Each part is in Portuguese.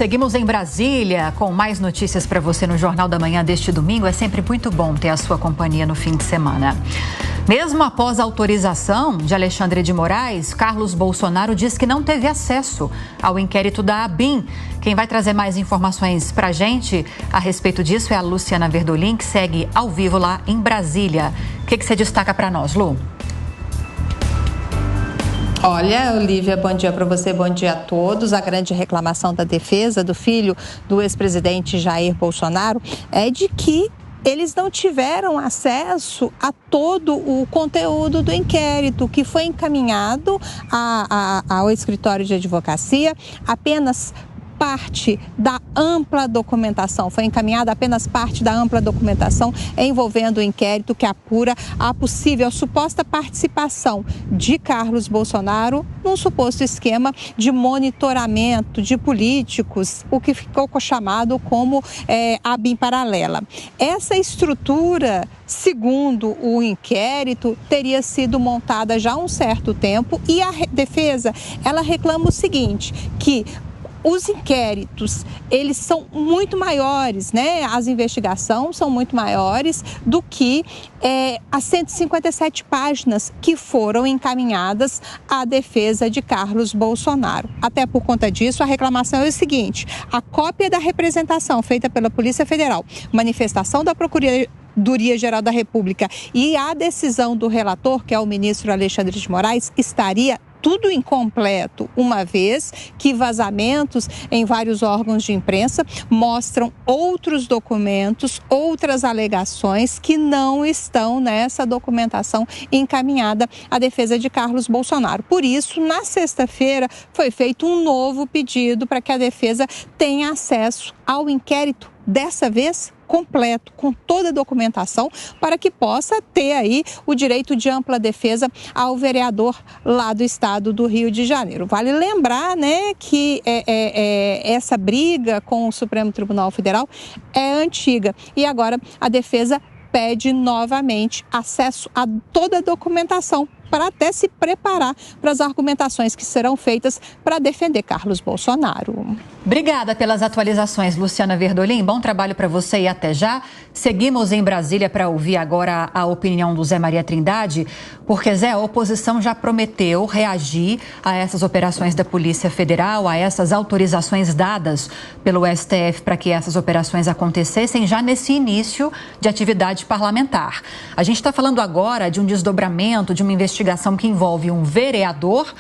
Seguimos em Brasília com mais notícias para você no Jornal da Manhã deste domingo. É sempre muito bom ter a sua companhia no fim de semana. Mesmo após a autorização de Alexandre de Moraes, Carlos Bolsonaro diz que não teve acesso ao inquérito da ABIN. Quem vai trazer mais informações para a gente a respeito disso é a Luciana Verdolim, que segue ao vivo lá em Brasília. O que você destaca para nós, Lu? Olha, Olívia, bom dia para você, bom dia a todos. A grande reclamação da defesa do filho do ex-presidente Jair Bolsonaro é de que eles não tiveram acesso a todo o conteúdo do inquérito que foi encaminhado ao escritório de advocacia. Apenas parte da ampla documentação, foi encaminhada apenas parte da ampla documentação envolvendo o inquérito que apura a possível suposta participação de Carlos Bolsonaro num suposto esquema de monitoramento de políticos, o que ficou chamado como ABIN paralela. Essa estrutura, segundo o inquérito, teria sido montada já há um certo tempo e a defesa, ela reclama o seguinte, que os inquéritos, eles são muito maiores, né? As investigações são muito maiores do que as 157 páginas que foram encaminhadas à defesa de Carlos Bolsonaro. Até por conta disso, a reclamação é o seguinte: a cópia da representação feita pela Polícia Federal, manifestação da Procuradoria-Geral da República e a decisão do relator, que é o ministro Alexandre de Moraes, estaria tudo incompleto, uma vez que vazamentos em vários órgãos de imprensa mostram outros documentos, outras alegações que não estão nessa documentação encaminhada à defesa de Carlos Bolsonaro. Por isso, na sexta-feira, foi feito um novo pedido para que a defesa tenha acesso ao inquérito, dessa vez completo, com toda a documentação, para que possa ter aí o direito de ampla defesa ao vereador lá do estado do Rio de Janeiro. Vale lembrar, né, que essa briga com o Supremo Tribunal Federal é antiga e agora a defesa pede novamente acesso a toda a documentação para até se preparar para as argumentações que serão feitas para defender Carlos Bolsonaro. Obrigada pelas atualizações, Luciana Verdolim. Bom trabalho para você e até já. Seguimos em Brasília para ouvir agora a opinião do Zé Maria Trindade, porque, Zé, a oposição já prometeu reagir a essas operações da Polícia Federal, a essas autorizações dadas pelo STF para que essas operações acontecessem já nesse início de atividade parlamentar. A gente está falando agora de um desdobramento, de uma investigação que envolve um vereador,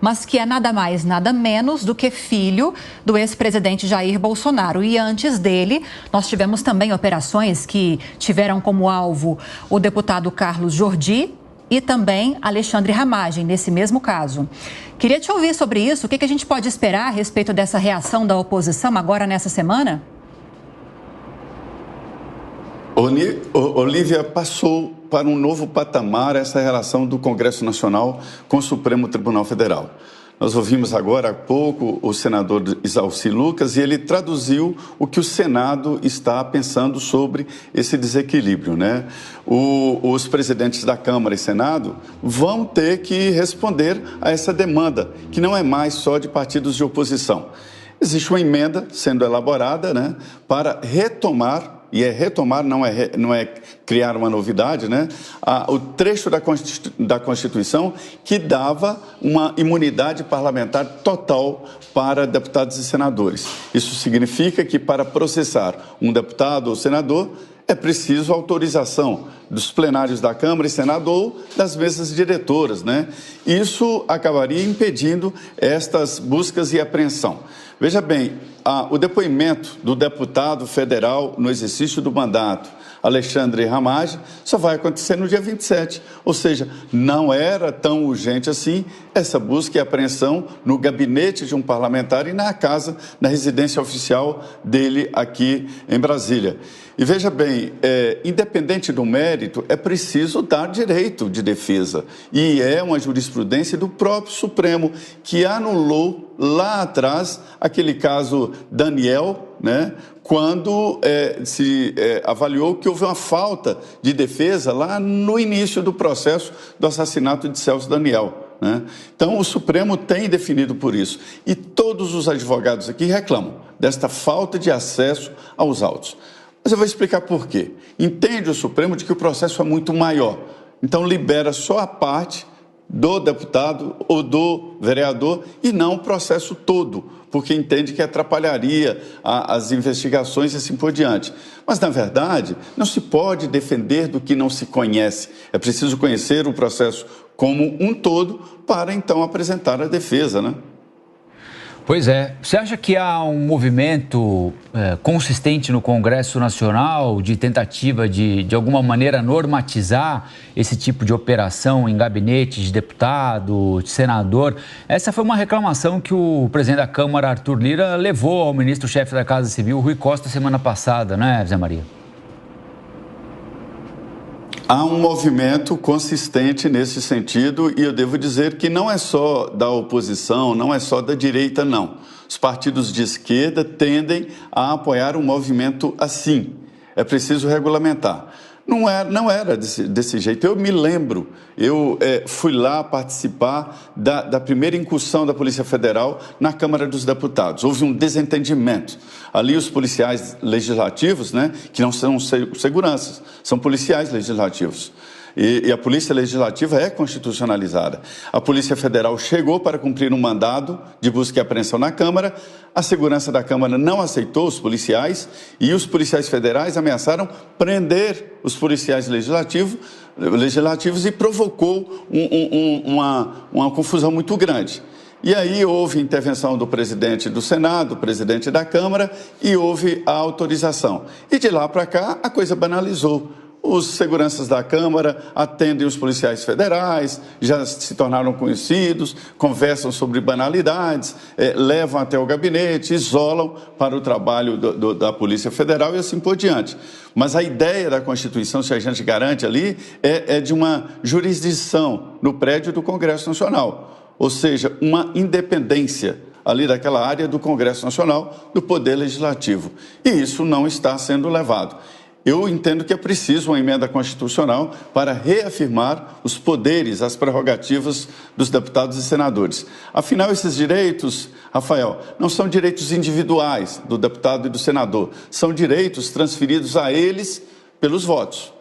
mas que é nada mais, nada menos do que filho do ex-presidente Jair Bolsonaro. E antes dele, nós tivemos também operações que tiveram como alvo o deputado Carlos Jordi e também Alexandre Ramagem, nesse mesmo caso. Queria te ouvir sobre isso. O que a gente pode esperar a respeito dessa reação da oposição agora nessa semana? Olívia, passou para um novo patamar essa relação do Congresso Nacional com o Supremo Tribunal Federal. Nós ouvimos agora há pouco o senador Isalci Lucas e ele traduziu o que o Senado está pensando sobre esse desequilíbrio, né? Os presidentes da Câmara e Senado vão ter que responder a essa demanda, que não é mais só de partidos de oposição. Existe uma emenda sendo elaborada, né, para retomar, e retomar, não é criar uma novidade, né? O trecho da Constituição que dava uma imunidade parlamentar total para deputados e senadores. Isso significa que para processar um deputado ou senador é preciso autorização dos plenários da Câmara e Senado ou das mesas diretoras, né? Isso acabaria impedindo estas buscas e apreensão. Veja bem, o depoimento do deputado federal no exercício do mandato, Alexandre Ramagem, só vai acontecer no dia 27. Ou seja, não era tão urgente assim essa busca e apreensão no gabinete de um parlamentar e na casa, na residência oficial dele aqui em Brasília. E veja bem, independente do mérito, é preciso dar direito de defesa. E é uma jurisprudência do próprio Supremo que anulou lá atrás aquele caso Daniel, né? Quando se avaliou que houve uma falta de defesa lá no início do processo do assassinato de Celso Daniel. né? Então, o Supremo tem definido por isso. E todos os advogados aqui reclamam desta falta de acesso aos autos. Mas eu vou explicar por quê. Entende o Supremo de que o processo é muito maior. Então, libera só a parte do deputado ou do vereador e não o processo todo, porque entende que atrapalharia as investigações e assim por diante. Mas, na verdade, não se pode defender do que não se conhece. É preciso conhecer o processo como um todo para, então, apresentar a defesa, né? Pois é. Você acha que há um movimento consistente no Congresso Nacional de tentativa de alguma maneira, normatizar esse tipo de operação em gabinete de deputado, de senador? Essa foi uma reclamação que o presidente da Câmara, Arthur Lira, levou ao ministro-chefe da Casa Civil, Rui Costa, semana passada, né, Zé Maria? Há um movimento consistente nesse sentido e eu devo dizer que não é só da oposição, não é só da direita, não. Os partidos de esquerda tendem a apoiar um movimento assim. É preciso regulamentar. Não era desse jeito. Eu me lembro, eu fui lá participar da primeira incursão da Polícia Federal na Câmara dos Deputados. Houve um desentendimento. Ali os policiais legislativos, né, que não são seguranças, são policiais legislativos. E a Polícia Legislativa é constitucionalizada. A Polícia Federal chegou para cumprir um mandado de busca e apreensão na Câmara, a segurança da Câmara não aceitou os policiais e os policiais federais ameaçaram prender os policiais legislativos e provocou uma confusão muito grande. E aí houve intervenção do presidente do Senado, do presidente da Câmara e houve a autorização. E de lá para cá a coisa banalizou. Os seguranças da Câmara atendem os policiais federais, já se tornaram conhecidos, conversam sobre banalidades, levam até o gabinete, isolam para o trabalho da Polícia Federal e assim por diante. Mas a ideia da Constituição, se a gente garante ali, é de uma jurisdição no prédio do Congresso Nacional, ou seja, uma independência ali daquela área do Congresso Nacional, do Poder Legislativo. E isso não está sendo levado. Eu entendo que é preciso uma emenda constitucional para reafirmar os poderes, as prerrogativas dos deputados e senadores. Afinal, esses direitos, Rafael, não são direitos individuais do deputado e do senador, são direitos transferidos a eles pelos votos.